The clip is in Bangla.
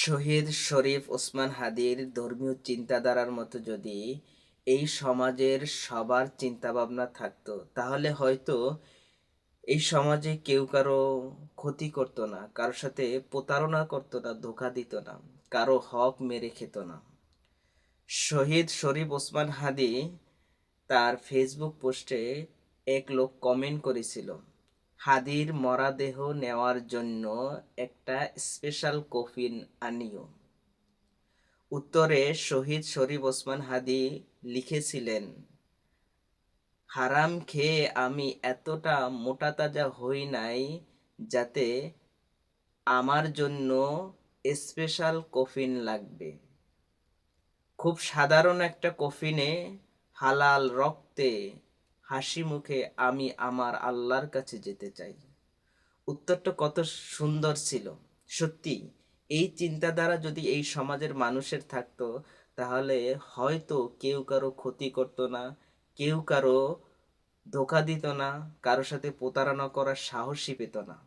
শহীদ শরীফ ওসমান হাদির ধর্মীয় চিন্তাধারার মতো যদি এই সমাজের সবার চিন্তাভাবনা থাকতো, তাহলে হয়তো এই সমাজে কেউ কারো ক্ষতি করতো না, কারোর সাথে প্রতারণা করতো না, ধোঁকা দিত না, কারো হক মেরে খেত না। শহীদ শরীফ ওসমান হাদি তার ফেসবুক পোস্টে এক লোক কমেন্ট করেছিল, হাদির মরাদেহ নেওয়ার জন্য একটা স্পেশাল কফিন আনিও। উত্তরে শহীদ শরীফ ওসমান হাদি লিখেছিলেন, হারাম খেয়ে আমি এতটা মোটাতাজা হই নাই যাতে আমার জন্য স্পেশাল কফিন লাগবে। খুব সাধারণ একটা কফিনে হালাল রক্তে হাসি মুখে আমি আমার আল্লাহর কাছে যেতে চাই। উত্তরটা কত সুন্দর ছিল! সত্যি, এই চিন্তাধারা যদি এই সমাজের মানুষের থাকতো, তাহলে হয়তো কেউ কারো ক্ষতি করতো না, কেউ কারো ধোঁকা দিত না, কারোর সাথে প্রতারণা করার সাহসই পেত না।